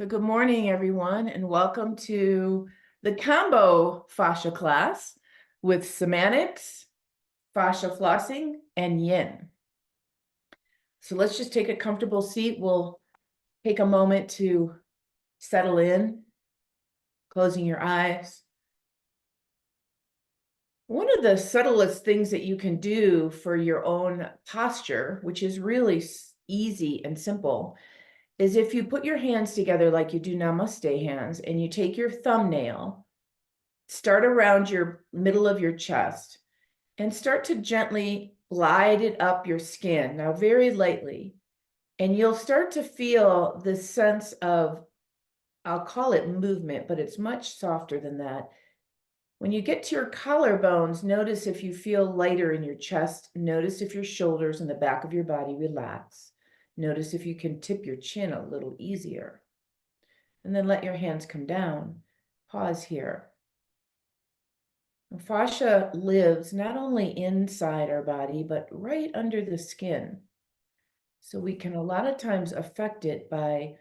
So good morning, everyone, and welcome to the combo fascia class with somatics, fascia flossing, and yin. So let's just take a comfortable seat. We'll take a moment to settle in, closing your eyes. One of the subtlest things that you can do for your own posture, which is really easy and simple, is if you put your hands together like you do namaste hands and you take your thumbnail, start around your middle of your chest and start to gently glide it up your skin, now very lightly. And you'll start to feel this sense of, I'll call it movement, but it's much softer than that. When you get to your collarbones, notice if you feel lighter in your chest. Notice if your shoulders and the back of your body relax. Notice if you can tip your chin a little easier. And then let your hands come down. Pause here. Fascia lives not only inside our body, but right under the skin. So we can a lot of times affect it by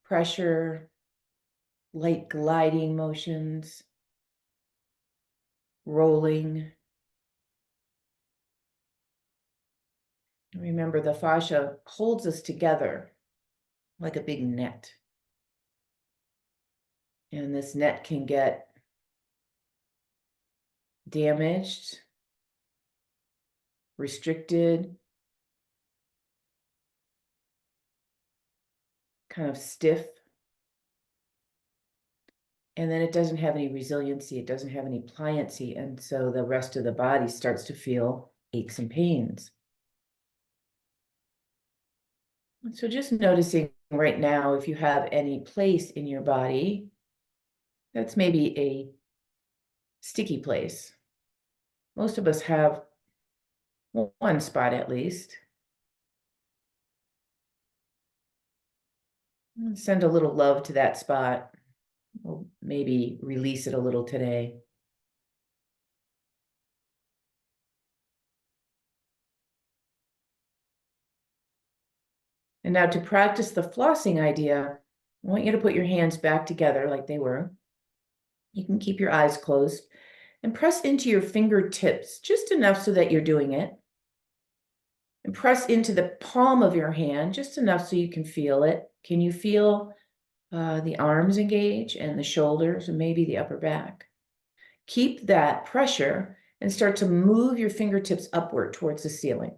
pressure, light gliding motions, rolling. Remember, the fascia holds us together like a big net. And this net can get damaged, restricted, kind of stiff. And then it doesn't have any resiliency, it doesn't have any pliancy. And so the rest of the body starts to feel aches and pains. So just noticing right now, if you have any place in your body that's maybe a sticky place. Most of us have one spot at least. Send a little love to that spot. We'll maybe release it a little today. And now to practice the flossing idea, I want you to put your hands back together like they were. You can keep your eyes closed and press into your fingertips just enough so that you're doing it. And press into the palm of your hand just enough so you can feel it. Can you feel the arms engage and the shoulders and maybe the upper back? Keep that pressure and start to move your fingertips upward towards the ceiling.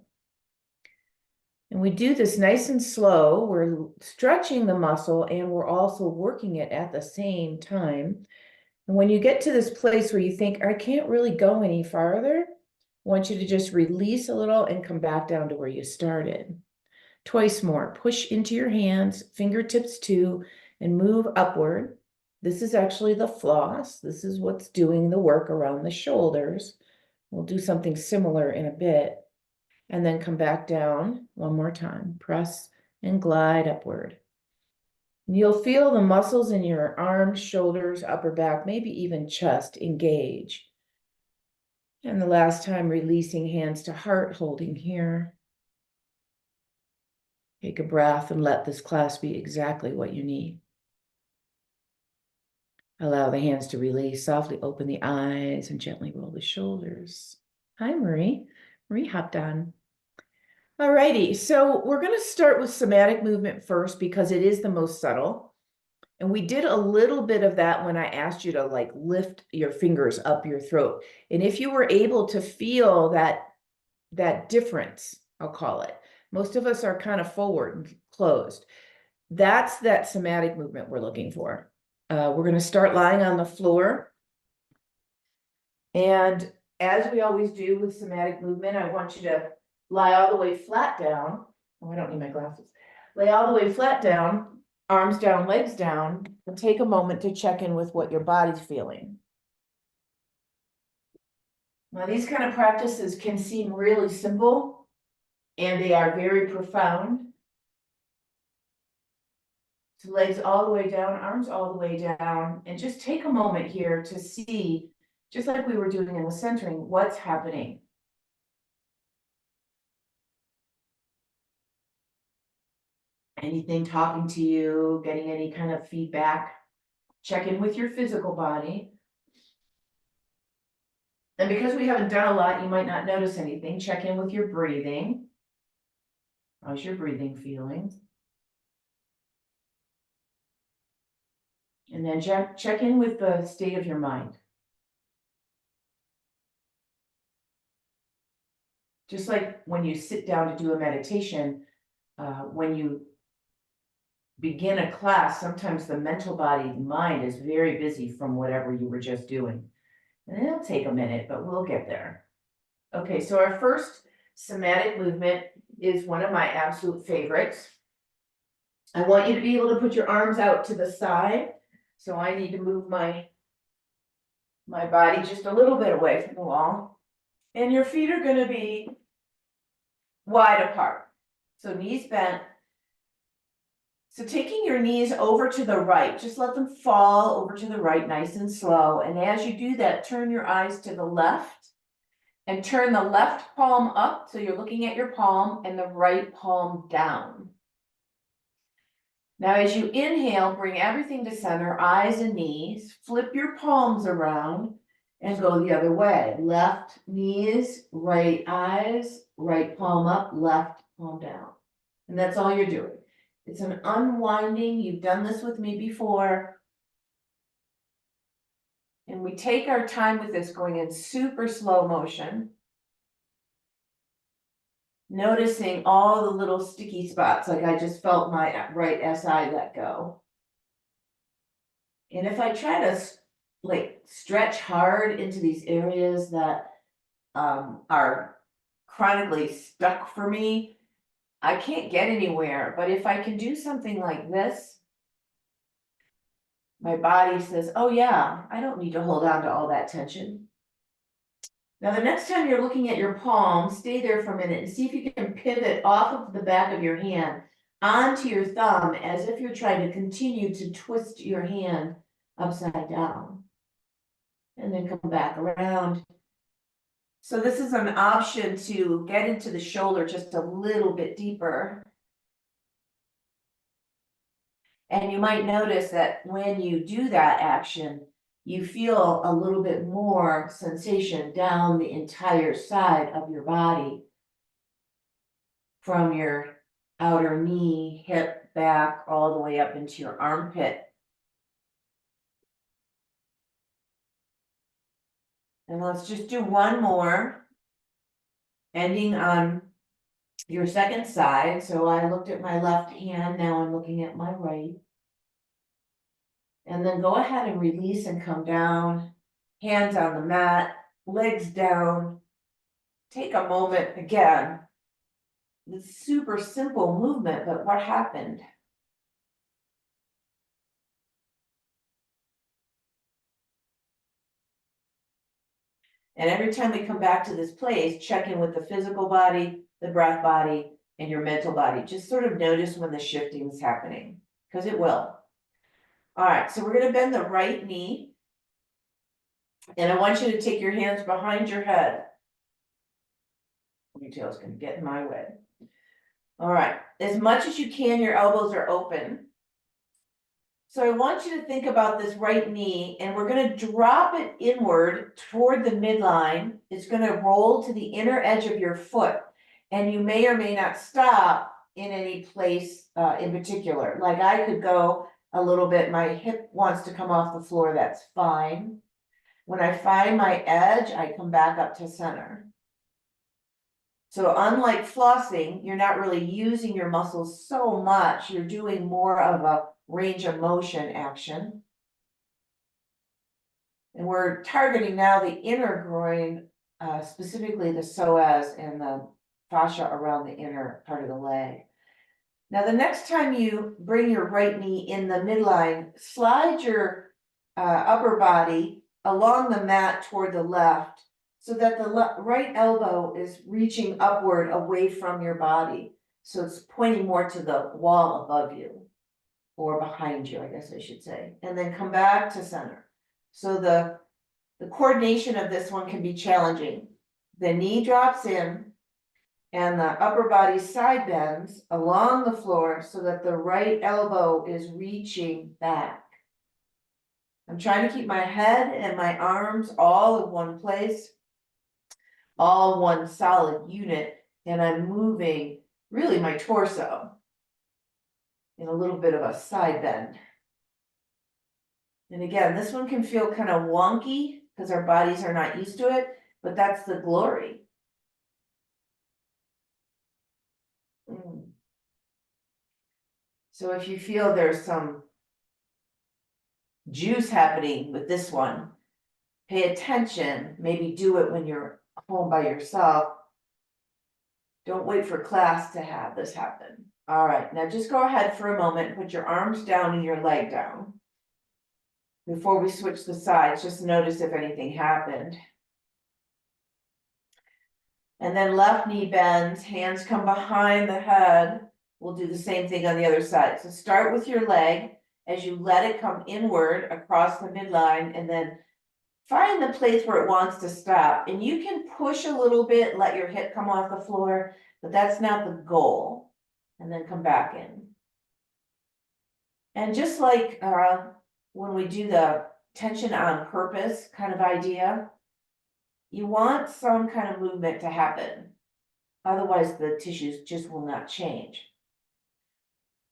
And we do this nice and slow. We're stretching the muscle and we're also working it at the same time. And when you get to this place where you think, I can't really go any farther, I want you to just release a little and come back down to where you started. Twice more. Push into your hands, fingertips too, and move upward. This is actually the floss. This is what's doing the work around the shoulders. We'll do something similar in a bit. And then come back down one more time. Press and glide upward. And you'll feel the muscles in your arms, shoulders, upper back, maybe even chest engage. And the last time, releasing hands to heart, holding here. Take a breath and let this class be exactly what you need. Allow the hands to release. Softly open the eyes and gently roll the shoulders. Hi, Marie. Marie hopped on. All righty, so we're going to start with somatic movement first because it is the most subtle. And we did a little bit of that when I asked you to like lift your fingers up your throat. And if you were able to feel that difference, I'll call it. Most of us are kind of forward and closed. That's that somatic movement we're looking for. We're going to start lying on the floor. And as we always do with somatic movement, I want you to lie all the way flat down. Oh, I don't need my glasses. Lay all the way flat down, arms down, legs down, and take a moment to check in with what your body's feeling. Now, these kind of practices can seem really simple, and they are very profound. So legs all the way down, arms all the way down, and just take a moment here to see, just like we were doing in the centering, what's happening. Anything talking to you, getting any kind of feedback. Check in with your physical body. And because we haven't done a lot, you might not notice anything. Check in with your breathing. How's your breathing feeling? And then check in with the state of your mind. Just like when you sit down to do a meditation, when you begin a class, sometimes the mental body, mind is very busy from whatever you were just doing. And it'll take a minute, but we'll get there. Okay, so our first somatic movement is one of my absolute favorites. I want you to be able to put your arms out to the side. So I need to move my body just a little bit away from the wall. And your feet are going to be wide apart. So knees bent. So taking your knees over to the right, just let them fall over to the right, nice and slow. And as you do that, turn your eyes to the left and turn the left palm up. So you're looking at your palm and the right palm down. Now, as you inhale, bring everything to center, eyes and knees, flip your palms around and go the other way. Left knees, right eyes, right palm up, left palm down. And that's all you're doing. It's an unwinding. You've done this with me before. And we take our time with this, going in super slow motion. Noticing all the little sticky spots, like I just felt my right SI let go. And if I try to stretch hard into these areas that are chronically stuck for me, I can't get anywhere. But if I can do something like this, my body says, oh yeah, I don't need to hold on to all that tension. Now, the next time you're looking at your palm, stay there for a minute and see if you can pivot off of the back of your hand onto your thumb as if you're trying to continue to twist your hand upside down. And then come back around. So this is an option to get into the shoulder just a little bit deeper. And you might notice that when you do that action, you feel a little bit more sensation down the entire side of your body, from your outer knee, hip, back, all the way up into your armpit. And let's just do one more, ending on your second side. So I looked at my left hand, now I'm looking at my right. And then go ahead and release and come down, hands on the mat, legs down. Take a moment again. It's super simple movement, but what happened? And every time we come back to this place, check in with the physical body, the breath body, and your mental body. Just sort of notice when the shifting is happening, because it will. All right, so we're going to bend the right knee. And I want you to take your hands behind your head. Your tail's going to get in my way. All right, as much as you can, your elbows are open. So I want you to think about this right knee, and we're going to drop it inward toward the midline. It's going to roll to the inner edge of your foot, and you may or may not stop in any place in particular. Like I could go a little bit, my hip wants to come off the floor, that's fine. When I find my edge, I come back up to center. So unlike flossing, you're not really using your muscles so much. You're doing more of a range of motion action. And we're targeting now the inner groin, specifically the psoas and the fascia around the inner part of the leg. Now, the next time you bring your right knee in the midline, slide your upper body along the mat toward the left, so that the right elbow is reaching upward away from your body. So it's pointing more to the wall above you, or behind you, I guess I should say. And then come back to center. So the coordination of this one can be challenging. The knee drops in, And the upper body side bends along the floor so that the right elbow is reaching back. I'm trying to keep my head and my arms all in one place, all one solid unit, and I'm moving really my torso in a little bit of a side bend. And again, this one can feel kind of wonky because our bodies are not used to it, but that's the glory. So if you feel there's some juice happening with this one, pay attention, maybe do it when you're home by yourself. Don't wait for class to have this happen. All right, now just go ahead for a moment and put your arms down and your leg down. Before we switch the sides, just notice if anything happened. And then left knee bends, hands come behind the head. We'll do the same thing on the other side. So start with your leg as you let it come inward across the midline, and then find the place where it wants to stop. And you can push a little bit, let your hip come off the floor, but that's not the goal. And then come back in. And just like when we do the tension on purpose kind of idea, you want some kind of movement to happen. Otherwise, the tissues just will not change.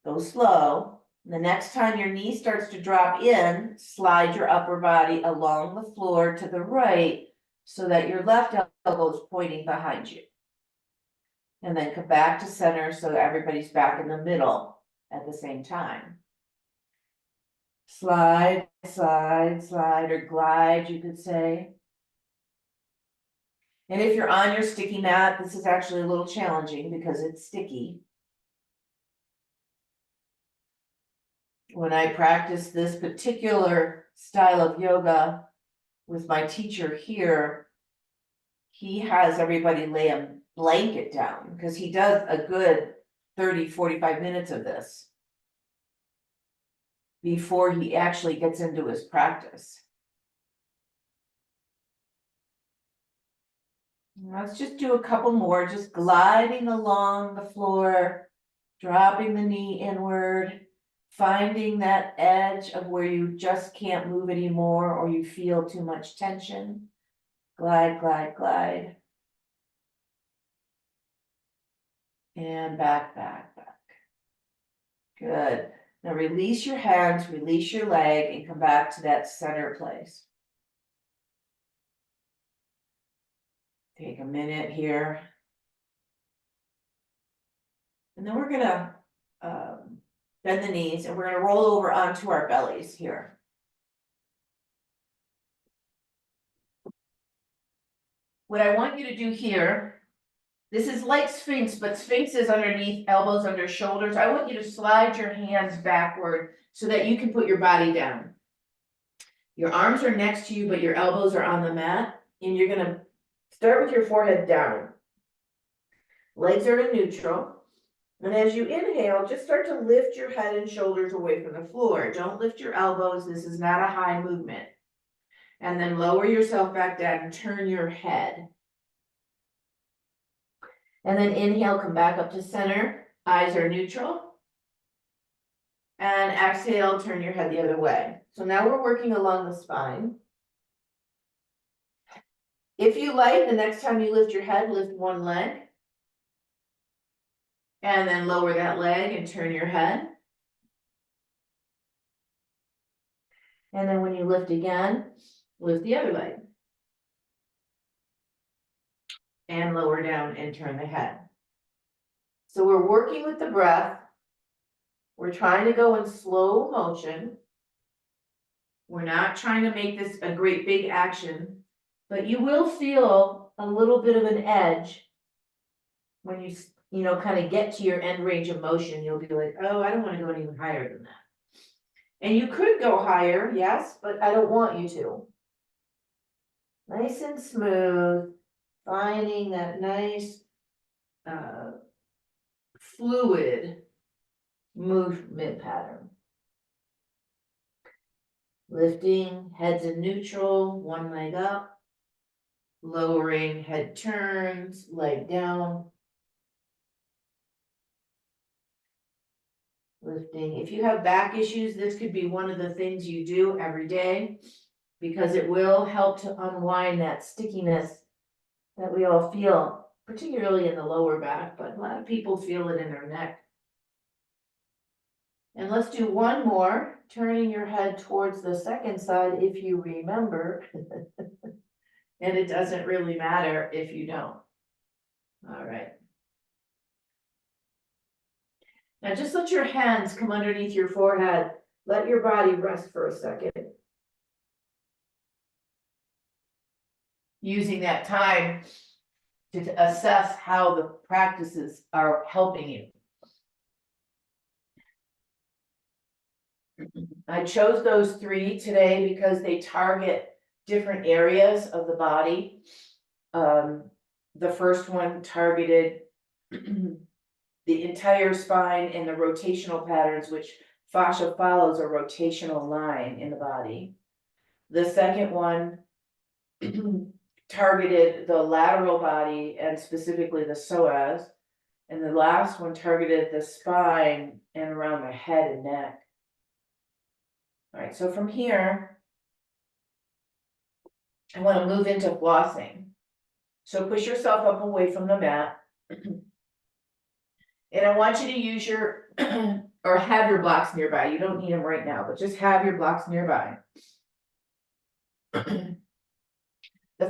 Go slow. The next time your knee starts to drop in, slide your upper body along the floor to the right so that your left elbow is pointing behind you. And then come back to center so everybody's back in the middle at the same time. Slide, slide, slide, or glide, you could say. And if you're on your sticky mat, this is actually a little challenging because it's sticky. When I practice this particular style of yoga with my teacher here, he has everybody lay a blanket down because he does a good 30-45 minutes of this before he actually gets into his practice. Let's just do a couple more, just gliding along the floor, dropping the knee inward, finding that edge of where you just can't move anymore or you feel too much tension. Glide, glide, glide. And back, back, back. Good. Now release your hands, release your leg, and come back to that center place. Take a minute here. And then we're gonna bend the knees and we're gonna roll over onto our bellies here. What I want you to do here, this is like Sphinx, but Sphinx is underneath, elbows under shoulders. I want you to slide your hands backward so that you can put your body down. Your arms are next to you, but your elbows are on the mat. And you're gonna start with your forehead down. Legs are in neutral. And as you inhale, just start to lift your head and shoulders away from the floor. Don't lift your elbows. This is not a high movement. And then lower yourself back down and turn your head. And then inhale, come back up to center. Eyes are neutral. And exhale, turn your head the other way. So now we're working along the spine. If you like, the next time you lift your head, lift one leg. And then lower that leg and turn your head. And then when you lift again, lift the other leg. And lower down and turn the head. So we're working with the breath. We're trying to go in slow motion. We're not trying to make this a great big action, but you will feel a little bit of an edge when you know, kind of get to your end range of motion. You'll be like, oh, I don't want to go any higher than that. And you could go higher, yes, but I don't want you to. Nice and smooth, finding that nice fluid movement pattern. Lifting, heads in neutral, one leg up. Lowering, head turns, leg down. lifting. If you have back issues, this could be one of the things you do every day because it will help to unwind that stickiness that we all feel, particularly in the lower back, but a lot of people feel it in their neck. And let's do one more, turning your head towards the second side if you remember. And it doesn't really matter if you don't. All right. Now just let your hands come underneath your forehead. Let your body rest for a second. Using that time to assess how the practices are helping you. I chose those three today because they target different areas of the body. The first one targeted the entire spine and the rotational patterns, which fascia follows a rotational line in the body. The second one targeted the lateral body and specifically the psoas. And the last one targeted the spine and around the head and neck. All right, so from here, I want to move into flossing. So push yourself up away from the mat. And I want you to use your, or have your blocks nearby. You don't need them right now, but just have your blocks nearby. The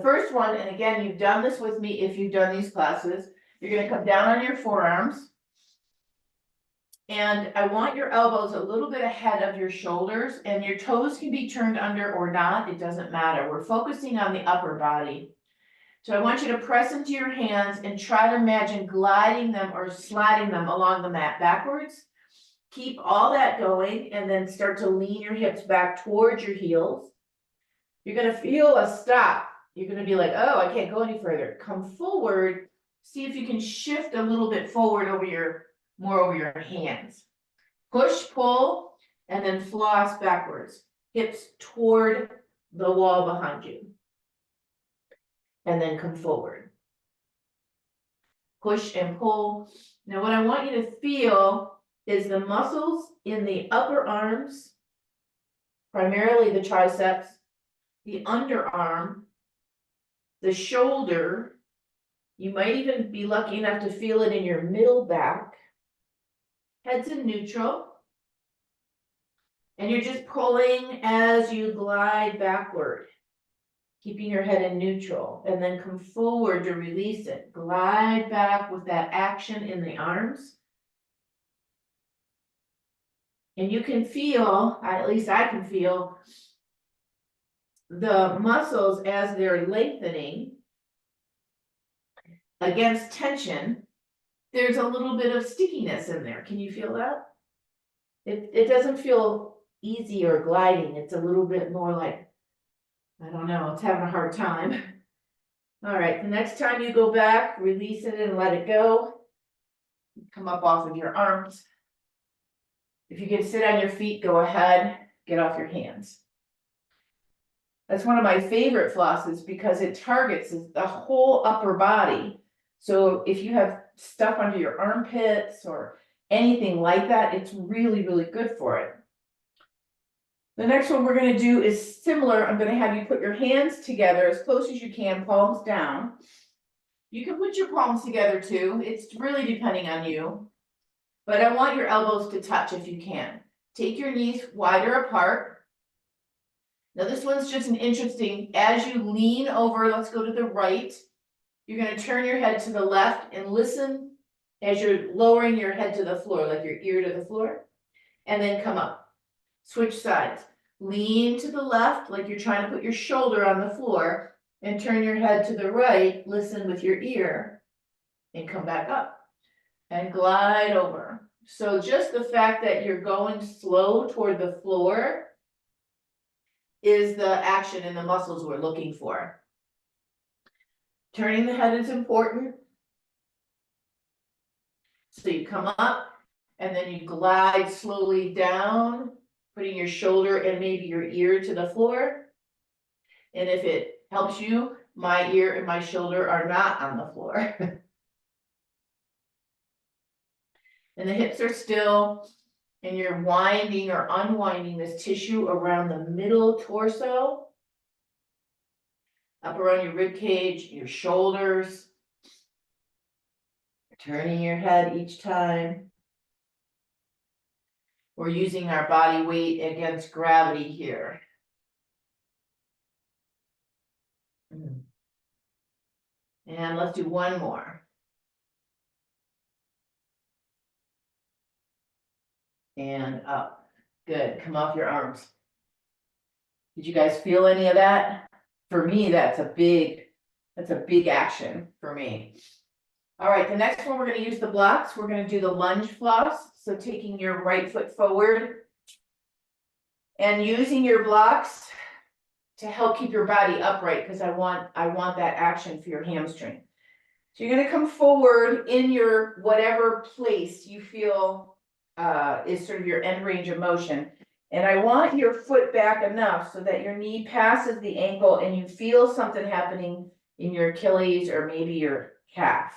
first one, and again, you've done this with me if you've done these classes, you're going to come down on your forearms. And I want your elbows a little bit ahead of your shoulders, and your toes can be turned under or not, it doesn't matter. We're focusing on the upper body. So I want you to press into your hands and try to imagine gliding them or sliding them along the mat backwards. Keep all that going and then start to lean your hips back towards your heels. You're going to feel a stop. You're going to be like, oh, I can't go any further. Come forward. See if you can shift a little bit forward more over your hands. Push, pull, and then floss backwards. Hips toward the wall behind you. And then come forward. Push and pull. Now what I want you to feel is the muscles in the upper arms, primarily the triceps, the underarm, the shoulder. You might even be lucky enough to feel it in your middle back. Head's in neutral. And you're just pulling as you glide backward, keeping your head in neutral, and then come forward to release it. Glide back with that action in the arms. And you can feel, at least I can feel, the muscles as they're lengthening against tension. There's a little bit of stickiness in there. Can you feel that? It doesn't feel easy or gliding. It's a little bit more like, I don't know, it's having a hard time. All right, the next time you go back, release it and let it go. Come up off of your arms. If you can sit on your feet, go ahead, get off your hands. That's one of my favorite flosses because it targets the whole upper body. So if you have stuff under your armpits or anything like that, it's really, really good for it. The next one we're going to do is similar. I'm going to have you put your hands together as close as you can, palms down. You can put your palms together too. It's really depending on you. But I want your elbows to touch if you can. Take your knees wider apart. Now this one's just an interesting, as you lean over, let's go to the right. You're going to turn your head to the left and listen as you're lowering your head to the floor, like your ear to the floor. And then come up. Switch sides. Lean to the left, like you're trying to put your shoulder on the floor, and turn your head to the right, listen with your ear, and come back up. And glide over. So just the fact that you're going slow toward the floor is the action in the muscles we're looking for. Turning the head is important. So you come up, and then you glide slowly down, putting your shoulder and maybe your ear to the floor. And if it helps you, my ear and my shoulder are not on the floor. And the hips are still. And you're winding or unwinding this tissue around the middle torso, up around your rib cage, your shoulders, turning your head each time. We're using our body weight against gravity here. And let's do one more. And up. Good. Come off your arms. Did you guys feel any of that? For me, that's a big action for me. All right, the next one, we're going to use the blocks. We're going to do the lunge floss. So taking your right foot forward and using your blocks to help keep your body upright, because I want that action for your hamstring. So you're going to come forward in your whatever place you feel is sort of your end range of motion. And I want your foot back enough so that your knee passes the ankle and you feel something happening in your Achilles or maybe your calf.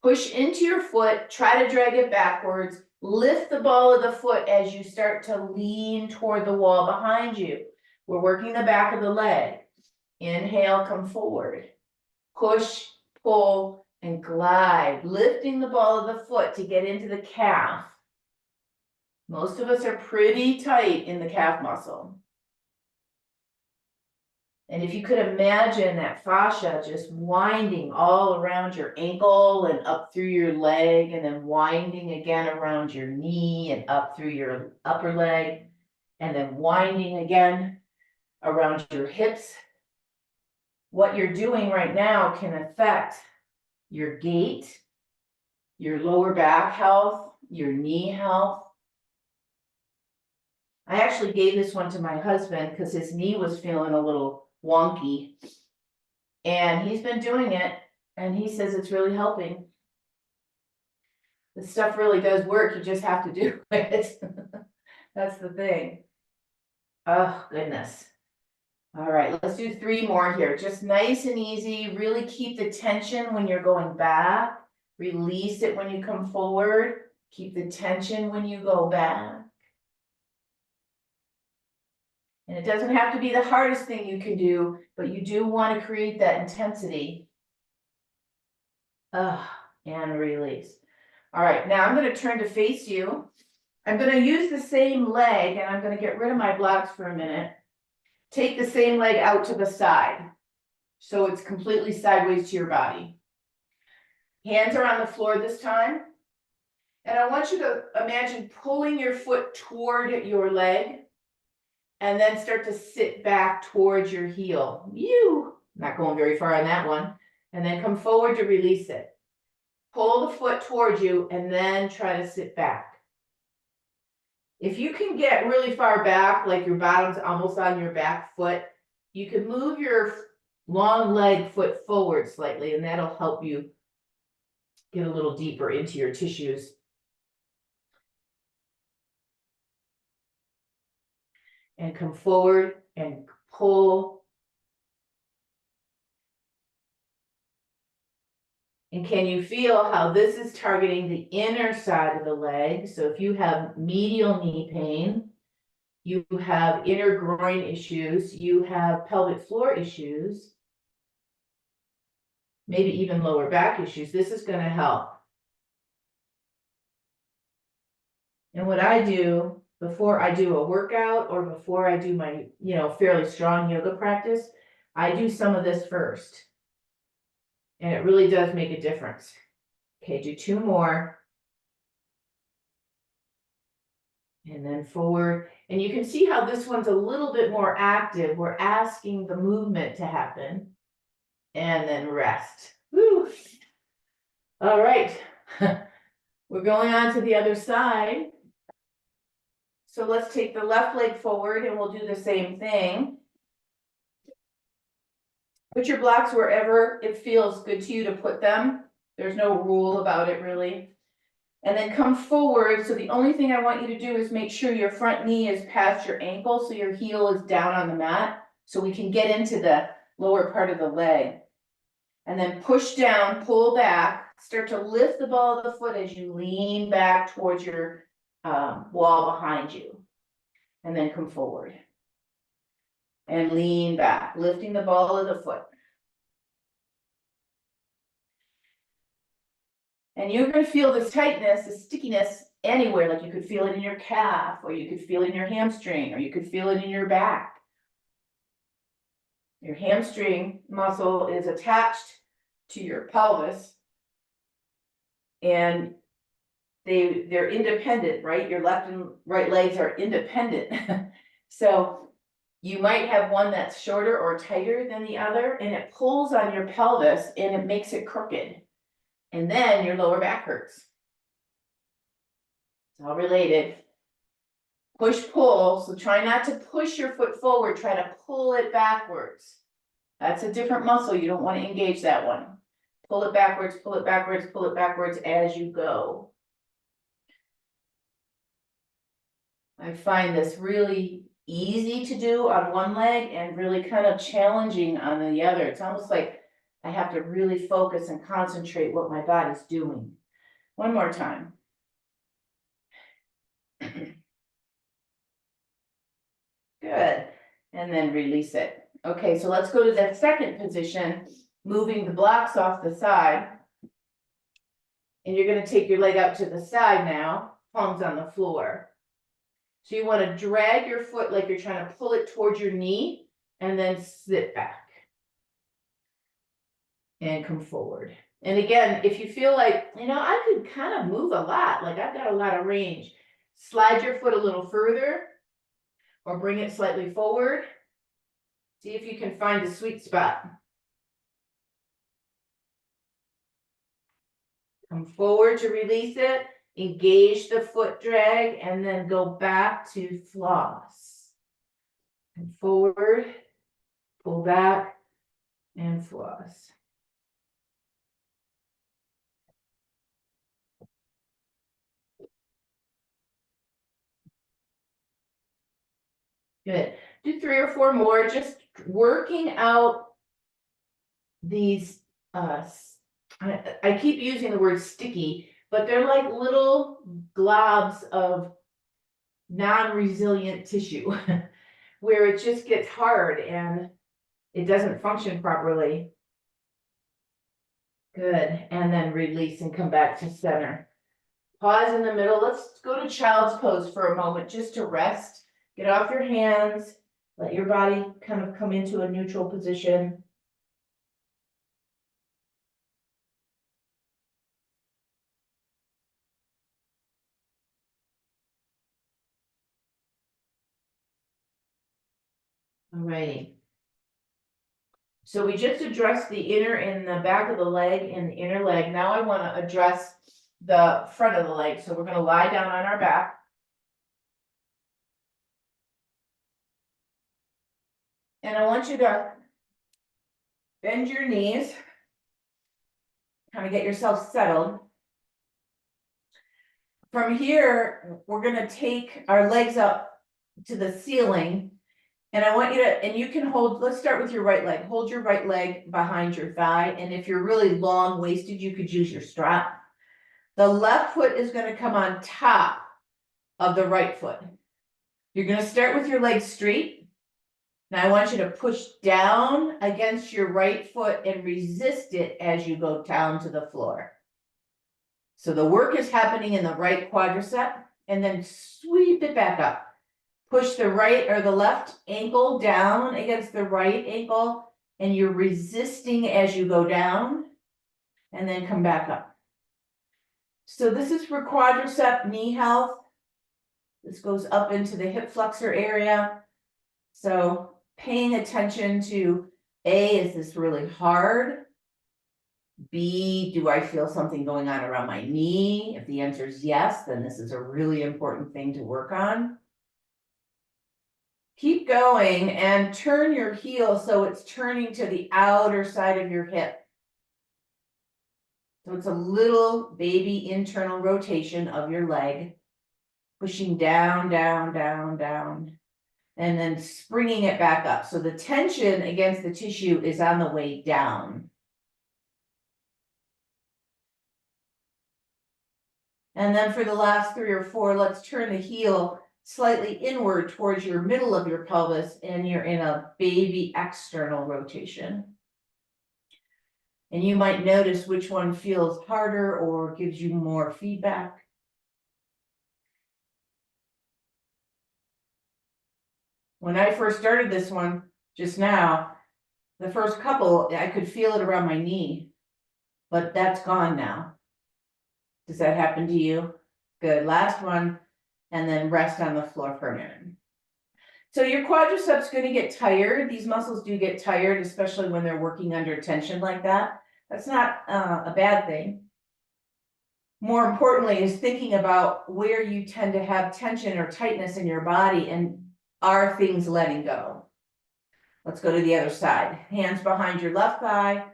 Push into your foot, try to drag it backwards, lift the ball of the foot as you start to lean toward the wall behind you. We're working the back of the leg. Inhale, come forward. Push, pull, and glide, lifting the ball of the foot to get into the calf. Most of us are pretty tight in the calf muscle. And if you could imagine that fascia just winding all around your ankle and up through your leg, and then winding again around your knee and up through your upper leg, and then winding again around your hips. What you're doing right now can affect your gait, your lower back health, your knee health. I actually gave this one to my husband because his knee was feeling a little wonky. And he's been doing it, and he says it's really helping. This stuff really does work. You just have to do it. That's the thing. Oh, goodness. All right, let's do 3 more here. Just nice and easy. Really keep the tension when you're going back. Release it when you come forward. Keep the tension when you go back. And it doesn't have to be the hardest thing you can do, but you do want to create that intensity. And release. All right, now I'm going to turn to face you. I'm going to use the same leg, and I'm going to get rid of my blocks for a minute. Take the same leg out to the side, so it's completely sideways to your body. Hands are on the floor this time. And I want you to imagine pulling your foot toward your leg, and then start to sit back towards your heel. Not going very far on that one. And then come forward to release it. Pull the foot towards you and then try to sit back. If you can get really far back, like your bottom's almost on your back foot, you can move your long leg foot forward slightly, and that'll help you get a little deeper into your tissues. And come forward and pull. And can you feel how this is targeting the inner side of the leg? So if you have medial knee pain, you have inner groin issues, you have pelvic floor issues, maybe even lower back issues, this is going to help. And what I do before I do a workout or before I do my, fairly strong yoga practice, I do some of this first. And it really does make a difference. Okay, do 2 more. And then forward. And you can see how this one's a little bit more active. We're asking the movement to happen. And then rest. Woo. All right. We're going on to the other side. So let's take the left leg forward and we'll do the same thing. Put your blocks wherever it feels good to you to put them. There's no rule about it really. And then come forward. So the only thing I want you to do is make sure your front knee is past your ankle, so your heel is down on the mat, so we can get into the lower part of the leg. And then push down, pull back, start to lift the ball of the foot as you lean back towards your wall behind you. And then come forward. And lean back, lifting the ball of the foot. And you're going to feel this tightness, this stickiness anywhere, like you could feel it in your calf, or you could feel it in your hamstring, or you could feel it in your back. Your hamstring muscle is attached to your pelvis, and they're independent, right? Your left and right legs are independent. So you might have one that's shorter or tighter than the other, and it pulls on your pelvis and it makes it crooked. And then your lower back hurts. It's all related. Push, pull. So try not to push your foot forward. Try to pull it backwards. That's a different muscle. You don't want to engage that one. Pull it backwards, pull it backwards, pull it backwards as you go. I find this really easy to do on one leg and really kind of challenging on the other. It's almost like I have to really focus and concentrate what my body's doing. One more time. Good. And then release it. Okay, so let's go to that second position, moving the blocks off the side. And you're going to take your leg out to the side now, palms on the floor. So you want to drag your foot like you're trying to pull it towards your knee, and then sit back. And come forward. And again, if you feel like, I could kind of move a lot, like I've got a lot of range, slide your foot a little further or bring it slightly forward. See if you can find a sweet spot. Come forward to release it, engage the foot drag, and then go back to floss. Come forward, pull back, and floss. Good. Do 3 or 4 more, just working out these, I keep using the word sticky, but they're like little globs of non-resilient tissue where it just gets hard and it doesn't function properly. Good. And then release and come back to center. Pause in the middle. Let's go to child's pose for a moment just to rest. Get off your hands. Let your body kind of come into a neutral position. All righty. So we just addressed the inner and the back of the leg and the inner leg. Now I want to address the front of the leg. So we're going to lie down on our back. And I want you to bend your knees, kind of get yourself settled. From here, we're going to take our legs up to the ceiling. And I want you to, and you can hold, let's start with your right leg. Hold your right leg behind your thigh. And if you're really long-waisted, you could use your strap. The left foot is going to come on top of the right foot. You're going to start with your legs straight. Now I want you to push down against your right foot and resist it as you go down to the floor. So the work is happening in the right quadricep, and then sweep it back up. Push the right or the left ankle down against the right ankle, and you're resisting as you go down, and then come back up. So this is for quadricep knee health. This goes up into the hip flexor area. So paying attention to A, is this really hard? B, do I feel something going on around my knee? If the answer is yes, then this is a really important thing to work on. Keep going and turn your heel so it's turning to the outer side of your hip. So it's a little baby internal rotation of your leg, pushing down, down, down, down, and then springing it back up. So the tension against the tissue is on the way down. And then for the last 3 or 4, let's turn the heel slightly inward towards your middle of your pelvis, and you're in a baby external rotation. And you might notice which one feels harder or gives you more feedback. When I first started this one just now, the first couple, I could feel it around my knee, but that's gone now. Does that happen to you? Good. Last one, and then rest on the floor for a minute. So your quadriceps going to get tired. These muscles do get tired, especially when they're working under tension like that. That's not a bad thing. More importantly is thinking about where you tend to have tension or tightness in your body, and are things letting go? Let's go to the other side. Hands behind your left thigh,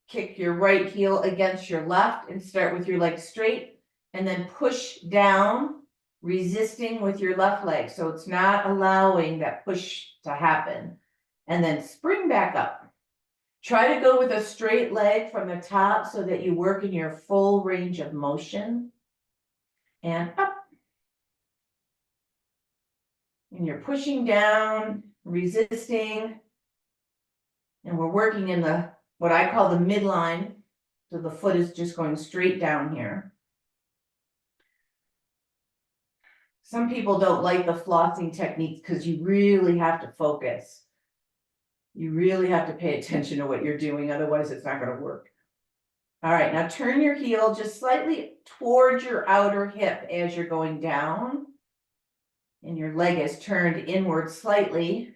kick your right heel against your left and start with your leg straight, and then push down, resisting with your left leg. So it's not allowing that push to happen. And then spring back up. Try to go with a straight leg from the top so that you work in your full range of motion. And up. And you're pushing down, resisting. And we're working in the, what I call the midline. So the foot is just going straight down here. Some people don't like the flossing techniques because you really have to focus. You really have to pay attention to what you're doing, otherwise it's not going to work. All right, now turn your heel just slightly towards your outer hip as you're going down. And your leg is turned inward slightly.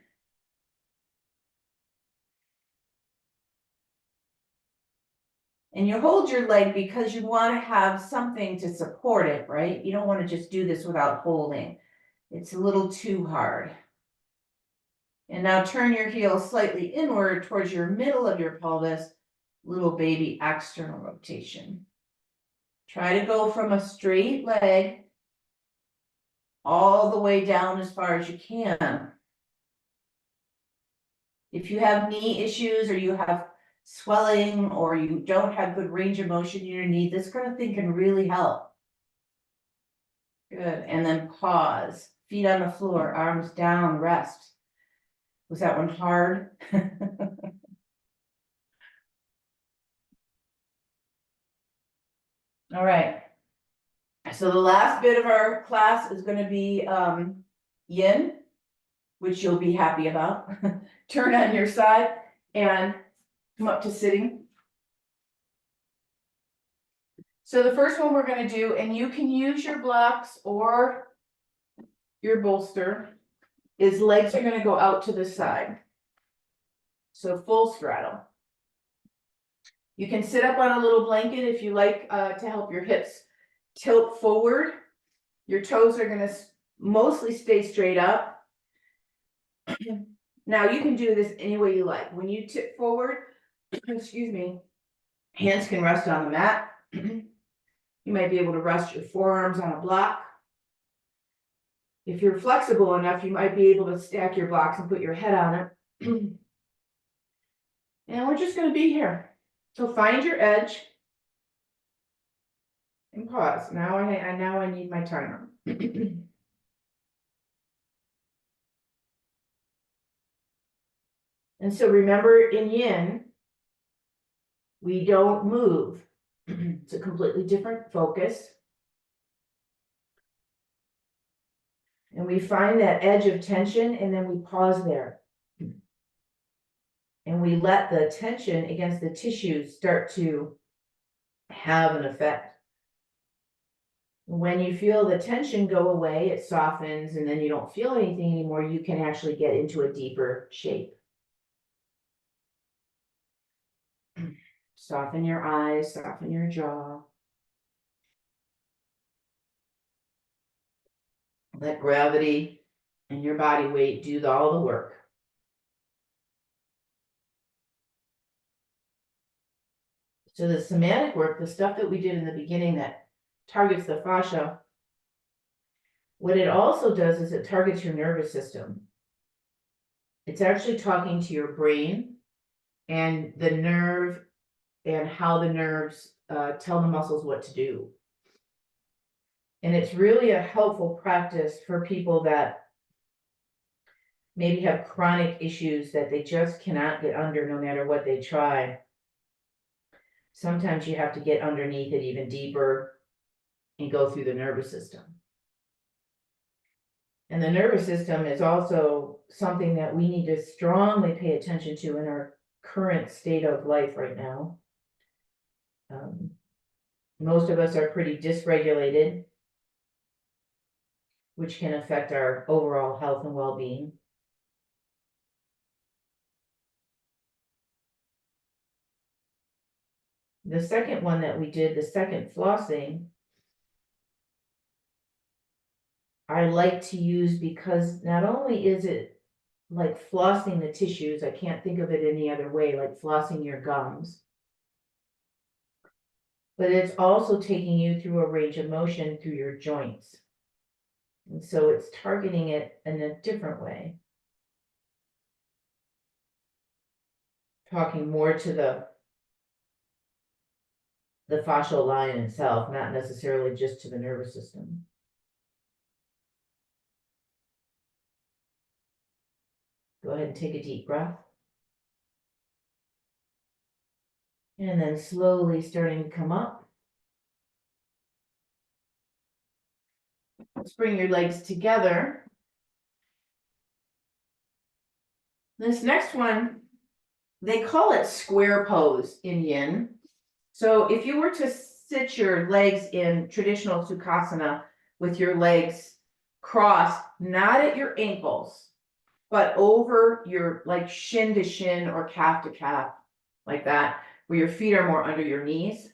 And you hold your leg because you want to have something to support it, right? You don't want to just do this without holding. It's a little too hard. And now turn your heel slightly inward towards your middle of your pelvis, little baby external rotation. Try to go from a straight leg all the way down as far as you can. If you have knee issues or you have swelling or you don't have good range of motion in your knee, this kind of thing can really help. Good. And then pause. Feet on the floor, arms down, rest. Was that one hard? All right. So the last bit of our class is going to be yin, which you'll be happy about. Turn on your side and come up to sitting. So the first one we're going to do, and you can use your blocks or your bolster, is legs are going to go out to the side. So full straddle. You can sit up on a little blanket if you like to help your hips tilt forward. Your toes are going to mostly stay straight up. Now you can do this any way you like. When you tip forward, excuse me, hands can rest on the mat. You might be able to rest your forearms on a block. If you're flexible enough, you might be able to stack your blocks and put your head on it. And we're just going to be here. So find your edge and pause. Now I need my timer. And so remember, in yin, we don't move. It's a completely different focus. And we find that edge of tension, and then we pause there. And we let the tension against the tissues start to have an effect. When you feel the tension go away, it softens, and then you don't feel anything anymore, you can actually get into a deeper shape. Soften your eyes, soften your jaw. Let gravity and your body weight do all the work. So the somatic work, the stuff that we did in the beginning that targets the fascia, what it also does is it targets your nervous system. It's actually talking to your brain and the nerve and how the nerves tell the muscles what to do. And it's really a helpful practice for people that maybe have chronic issues that they just cannot get under no matter what they try. Sometimes you have to get underneath it even deeper and go through the nervous system. And the nervous system is also something that we need to strongly pay attention to in our current state of life right now. Most of us are pretty dysregulated, which can affect our overall health and well-being. The second one that we did, the second flossing, I like to use because not only is it like flossing the tissues, I can't think of it any other way, like flossing your gums, but it's also taking you through a range of motion through your joints. And so it's targeting it in a different way. Talking more to the fascial line itself, not necessarily just to the nervous system. Go ahead and take a deep breath. And then slowly starting to come up. Let's bring your legs together. This next one, they call it square pose in yin. So if you were to sit your legs in traditional Sukhasana with your legs crossed, not at your ankles, but over your like shin to shin or calf to calf, like that, where your feet are more under your knees.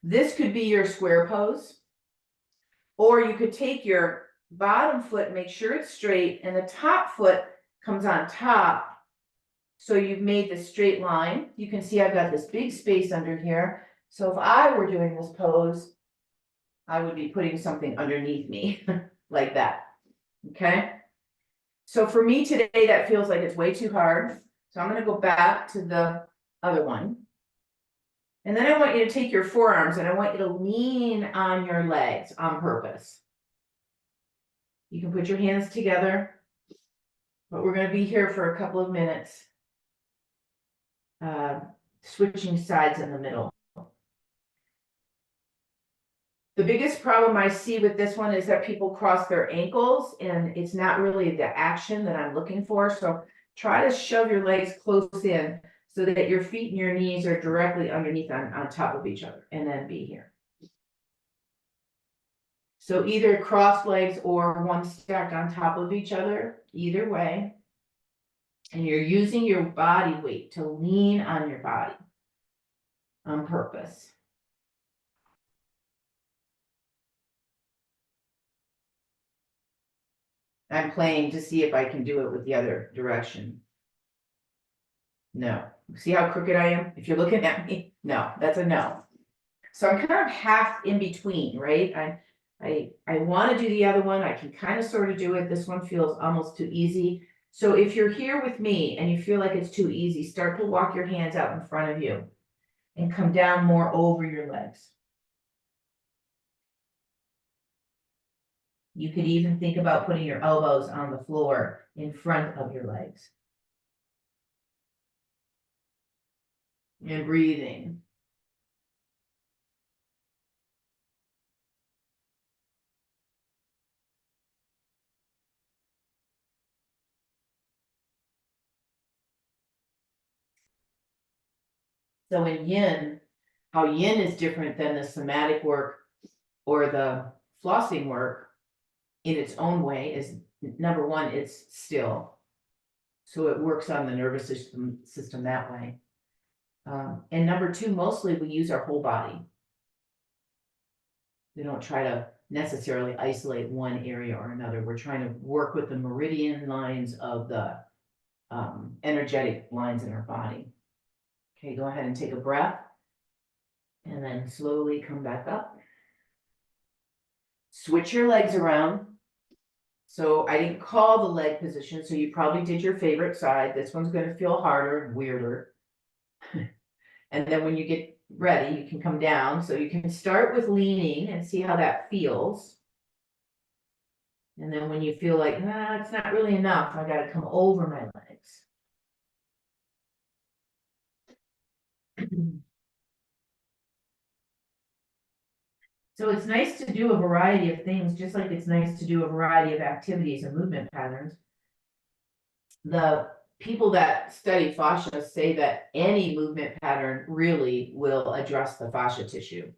This could be your square pose. Or you could take your bottom foot, make sure it's straight, and the top foot comes on top. So you've made the straight line. You can see I've got this big space under here. So if I were doing this pose, I would be putting something underneath me like that. Okay. So for me today, that feels like it's way too hard. So I'm going to go back to the other one. And then I want you to take your forearms and I want you to lean on your legs on purpose. You can put your hands together, but we're going to be here for a couple of minutes, switching sides in the middle. The biggest problem I see with this one is that people cross their ankles and it's not really the action that I'm looking for. So try to shove your legs close in so that your feet and your knees are directly underneath on top of each other, and then be here. So either cross legs or one stacked on top of each other, either way. And you're using your body weight to lean on your body on purpose. I'm playing to see if I can do it with the other direction. No. See how crooked I am? If you're looking at me, no, that's a no. So I'm kind of half in between, right? I want to do the other one. I can kind of sort of do it. This one feels almost too easy. So if you're here with me and you feel like it's too easy, start to walk your hands out in front of you and come down more over your legs. You could even think about putting your elbows on the floor in front of your legs. And breathing. So in yin, how yin is different than the somatic work or the flossing work in its own way is, number one, it's still. So it works on the nervous system that way. And number two, mostly we use our whole body. We don't try to necessarily isolate one area or another. We're trying to work with the meridian lines of the energetic lines in our body. Okay, go ahead and take a breath. And then slowly come back up. Switch your legs around. So I didn't call the leg position, so you probably did your favorite side. This one's going to feel harder and weirder. And then when you get ready, you can come down. So you can start with leaning and see how that feels. And then when you feel like, nah, it's not really enough, I gotta come over my legs. So it's nice to do a variety of things, just like it's nice to do a variety of activities and movement patterns. The people that study fascia say that any movement pattern really will address the fascia tissue.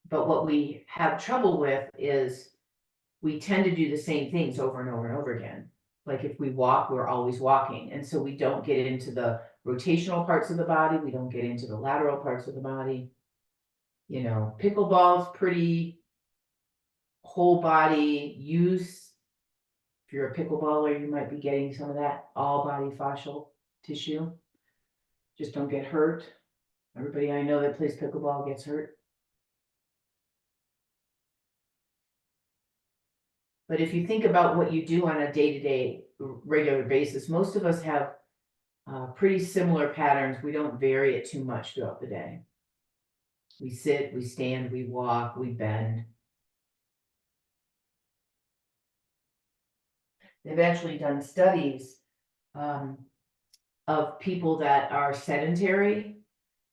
But what we have trouble with is we tend to do the same things over and over and over again. Like if we walk, we're always walking. And so we don't get into the rotational parts of the body. We don't get into the lateral parts of the body. You know, pickleball's pretty whole body use. If you're a pickleballer, you might be getting some of that all body fascial tissue. Just don't get hurt. Everybody I know that plays pickleball gets hurt. But if you think about what you do on a day-to-day regular basis, most of us have pretty similar patterns. We don't vary it too much throughout the day. We sit, we stand, we walk, we bend. They've actually done studies of people that are sedentary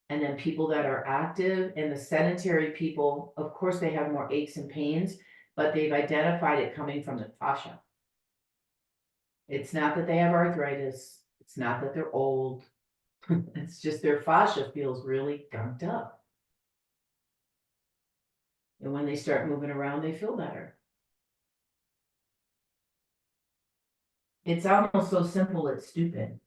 and then people that are active. And the sedentary people, of course, they have more aches and pains, but they've identified it coming from the fascia. It's not that they have arthritis. It's not that they're old. It's just their fascia feels really gunked up. And when they start moving around, they feel better. It's almost so simple, it's stupid.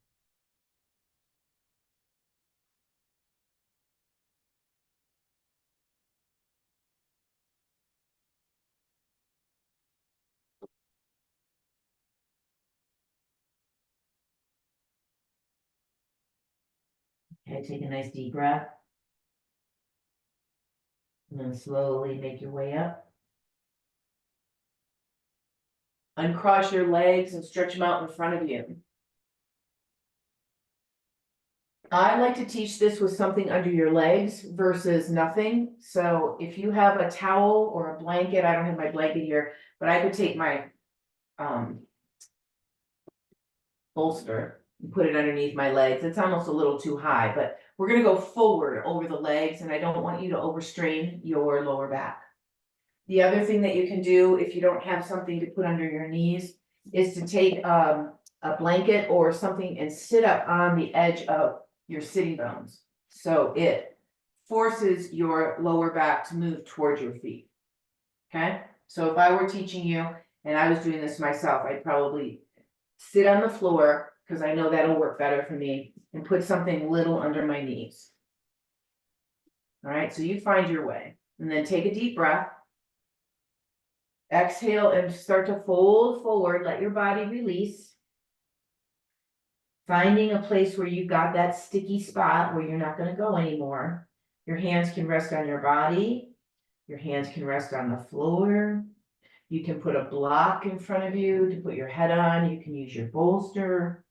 Okay, take a nice deep breath. And then slowly make your way up. Uncross your legs and stretch them out in front of you. I like to teach this with something under your legs versus nothing. So if you have a towel or a blanket, I don't have my blanket here, but I could take my bolster and put it underneath my legs. It's almost a little too high, but we're gonna go forward over the legs, and I don't want you to overstrain your lower back. The other thing that you can do if you don't have something to put under your knees is to take a blanket or something and sit up on the edge of your sitting bones. So it forces your lower back to move towards your feet. Okay, so if I were teaching you and I was doing this myself, I'd probably sit on the floor, because I know that'll work better for me, and put something little under my knees. All right, so you find your way, and then take a deep breath. Exhale and start to fold forward, let your body release. Finding a place where you've got that sticky spot where you're not going to go anymore. Your hands can rest on your body. Your hands can rest on the floor. You can put a block in front of you to put your head on. You can use your bolster.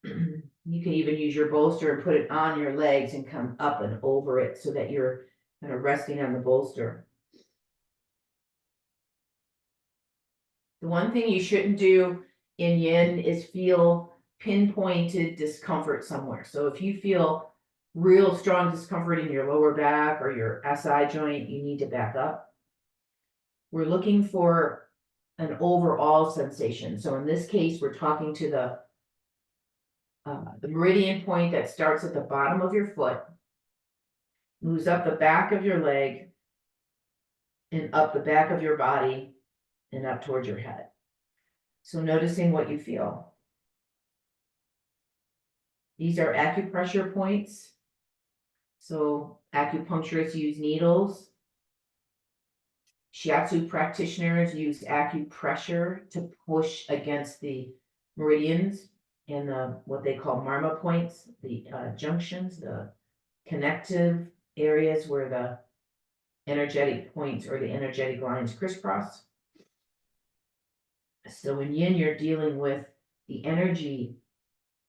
You can even use your bolster and put it on your legs and come up and over it so that you're kind of resting on the bolster. The one thing you shouldn't do in yin is feel pinpointed discomfort somewhere. So if you feel real strong discomfort in your lower back or your SI joint, you need to back up. We're looking for an overall sensation. So in this case, we're talking to the meridian point that starts at the bottom of your foot, moves up the back of your leg, and up the back of your body, and up towards your head. So noticing what you feel. These are acupressure points. So acupuncturists use needles. Shiatsu practitioners use acupressure to push against the meridians and what they call marma points, the junctions, the connective areas where the energetic points or the energetic lines crisscross. So in yin, you're dealing with the energy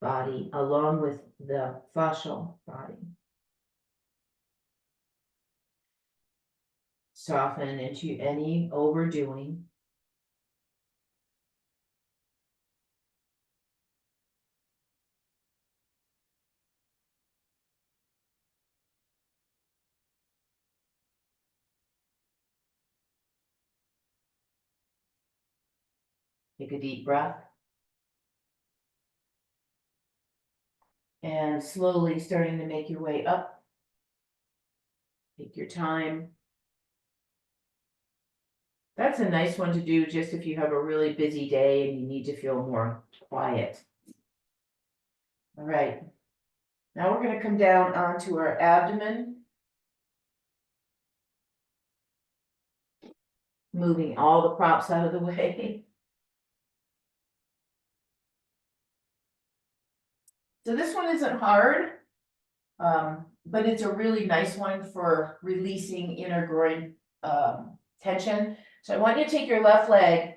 body along with the fascial body. Soften into any overdoing. Take a deep breath. And slowly starting to make your way up. Take your time. That's a nice one to do just if you have a really busy day and you need to feel more quiet. All right. Now we're going to come down onto our abdomen. Moving all the props out of the way. So this one isn't hard, but it's a really nice one for releasing inner groin tension. So I want you to take your left leg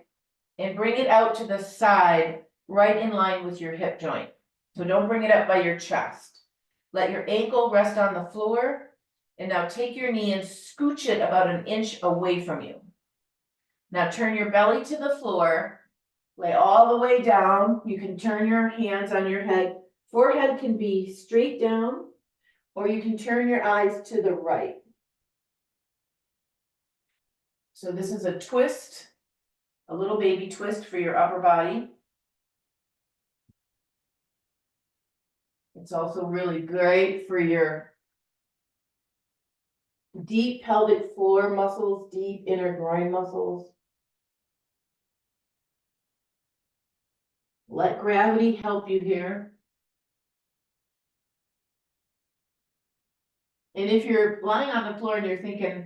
and bring it out to the side, right in line with your hip joint. So don't bring it up by your chest. Let your ankle rest on the floor, and now take your knee and scooch it about an inch away from you. Now turn your belly to the floor, lay all the way down. You can turn your hands on your head. Forehead can be straight down, or you can turn your eyes to the right. So this is a twist, a little baby twist for your upper body. It's also really great for your deep pelvic floor muscles, deep inner groin muscles. Let gravity help you here. And if you're lying on the floor and you're thinking,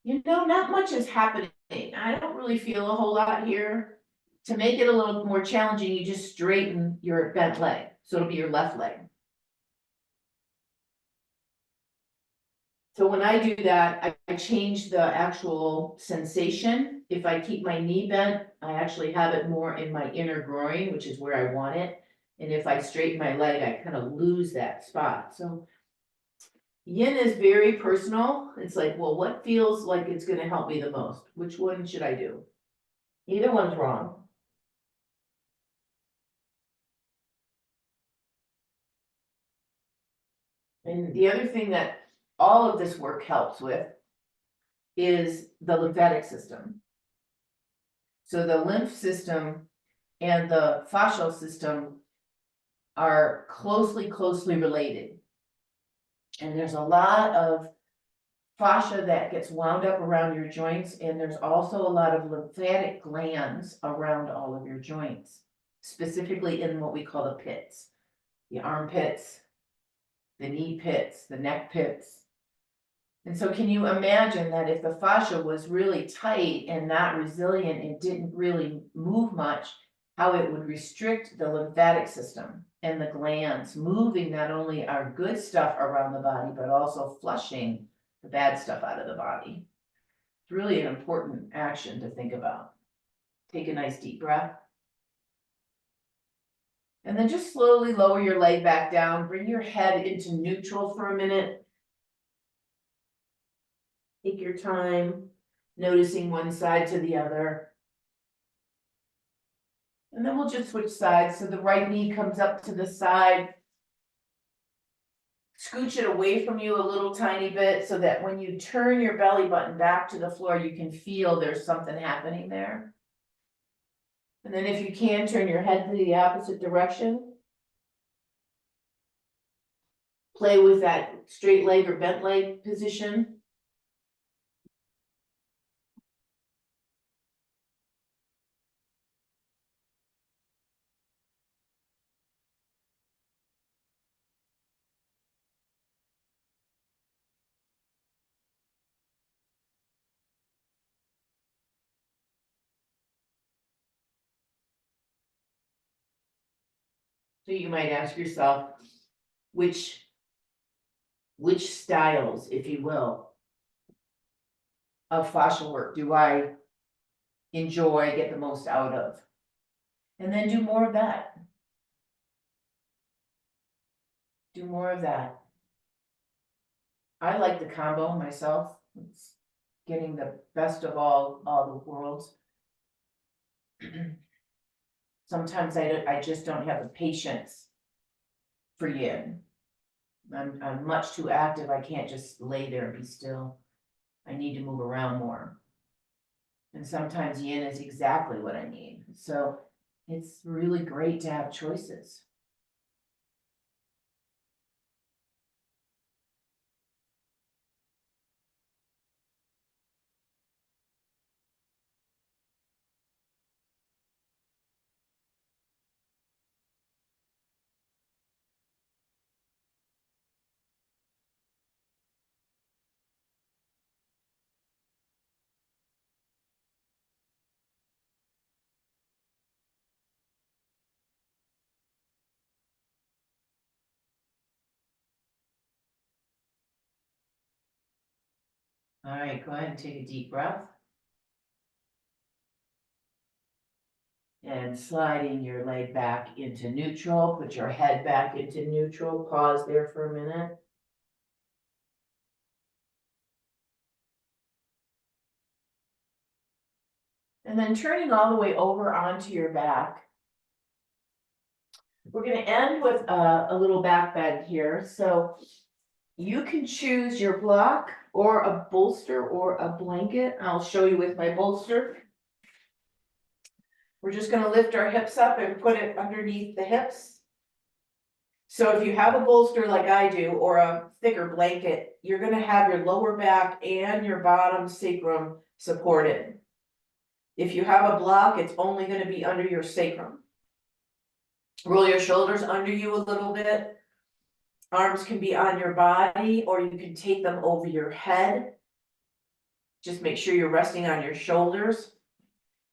not much is happening, I don't really feel a whole lot here. To make it a little more challenging, you just straighten your bent leg. So it'll be your left leg. So when I do that, I change the actual sensation. If I keep my knee bent, I actually have it more in my inner groin, which is where I want it. And if I straighten my leg, I kind of lose that spot. So yin is very personal. It's like, well, what feels like it's going to help me the most? Which one should I do? Either one's wrong. And the other thing that all of this work helps with is the lymphatic system. So the lymph system and the fascial system are closely related. And there's a lot of fascia that gets wound up around your joints, and there's also a lot of lymphatic glands around all of your joints, specifically in what we call the pits, the armpits, the knee pits, the neck pits. And so can you imagine that if the fascia was really tight and not resilient, it didn't really move much, how it would restrict the lymphatic system and the glands, moving not only our good stuff around the body, but also flushing the bad stuff out of the body. It's really an important action to think about. Take a nice deep breath. And then just slowly lower your leg back down. Bring your head into neutral for a minute. Take your time, noticing one side to the other. And then we'll just switch sides. So the right knee comes up to the side. Scooch it away from you a little tiny bit so that when you turn your belly button back to the floor, you can feel there's something happening there. And then if you can, turn your head to the opposite direction. Play with that straight leg or bent leg position. So you might ask yourself, which styles, if you will, of fascial work do I enjoy, get the most out of? And then do more of that. Do more of that. I like the combo myself. It's getting the best of all the worlds. Sometimes I just don't have the patience for yin. I'm much too active. I can't just lay there and be still. I need to move around more. And sometimes yin is exactly what I need. So it's really great to have choices. All right, go ahead and take a deep breath. And sliding your leg back into neutral, put your head back into neutral, pause there for a minute. And then turning all the way over onto your back. We're gonna end with a little back bend here. So you can choose your block or a bolster or a blanket. I'll show you with my bolster. We're just gonna lift our hips up and put it underneath the hips. So if you have a bolster like I do, or a thicker blanket, you're gonna have your lower back and your bottom sacrum supported. If you have a block, it's only gonna be under your sacrum. Roll your shoulders under you a little bit. Arms can be on your body, or you can take them over your head. Just make sure you're resting on your shoulders.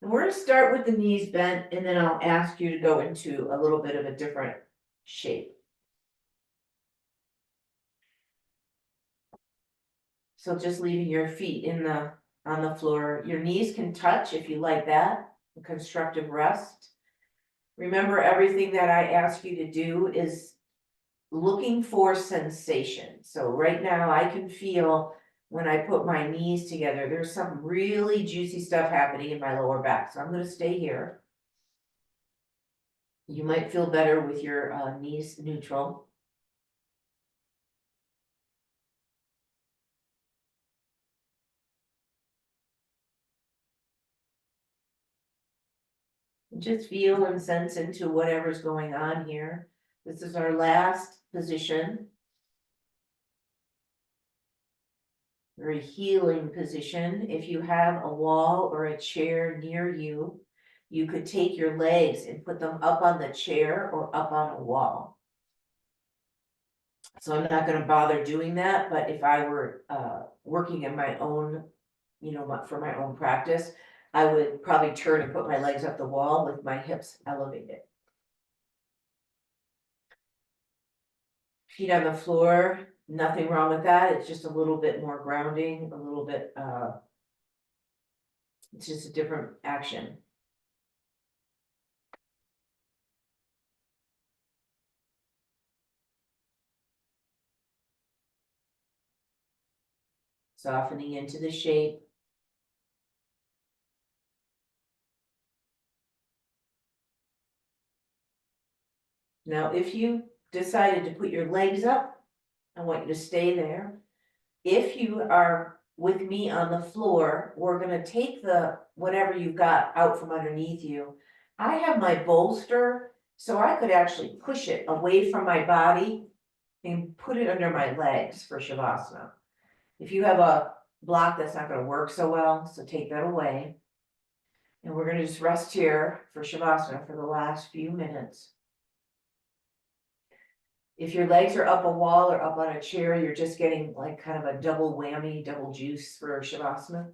And we're gonna start with the knees bent, and then I'll ask you to go into a little bit of a different shape. So just leaving your feet on the floor. Your knees can touch if you like that, a constructive rest. Remember, everything that I ask you to do is looking for sensation. So right now I can feel when I put my knees together, there's some really juicy stuff happening in my lower back. So I'm gonna stay here. You might feel better with your knees neutral. Just feel and sense into whatever's going on here. This is our last position. Very healing position. If you have a wall or a chair near you, you could take your legs and put them up on the chair or up on a wall. So I'm not gonna bother doing that, but if I were working in my own, for my own practice, I would probably turn and put my legs up the wall with my hips elevated. Feet on the floor, nothing wrong with that. It's just a little bit more grounding, a little bit, it's just a different action. Softening into the shape. Now, if you decided to put your legs up, I want you to stay there. If you are with me on the floor, we're gonna take whatever you've got out from underneath you. I have my bolster, so I could actually push it away from my body and put it under my legs for Shavasana. If you have a block, that's not gonna work so well, so take that away. And we're gonna just rest here for Shavasana for the last few minutes. If your legs are up a wall or up on a chair, you're just getting like kind of a double whammy, double juice for Shavasana.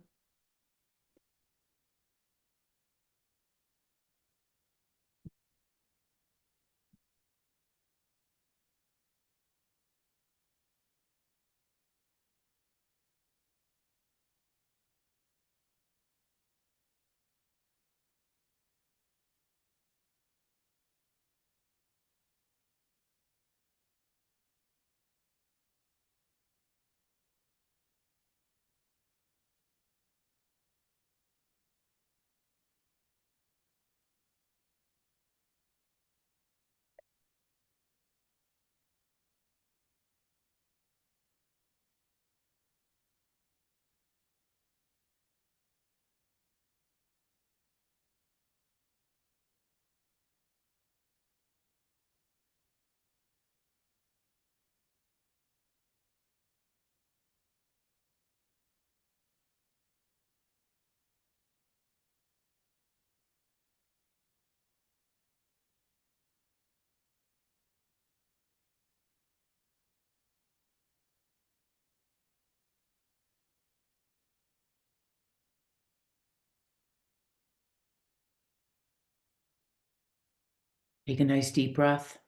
Take a nice deep breath.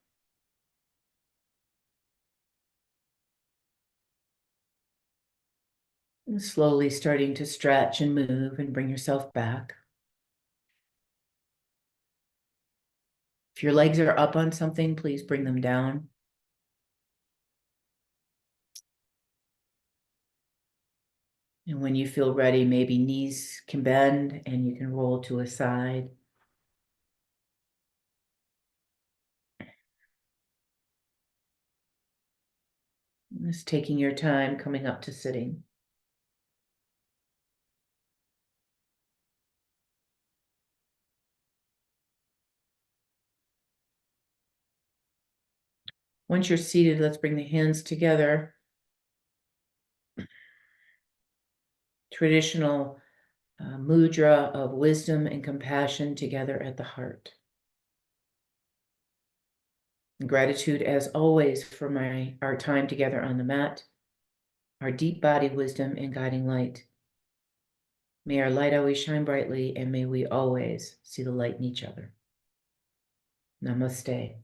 And slowly starting to stretch and move and bring yourself back. If your legs are up on something, please bring them down. And when you feel ready, maybe knees can bend and you can roll to a side. Just taking your time coming up to sitting. Once you're seated, let's bring the hands together. Traditional mudra of wisdom and compassion together at the heart. And gratitude as always for our time together on the mat, our deep body wisdom and guiding light. May our light always shine brightly, and may we always see the light in each other. Namaste.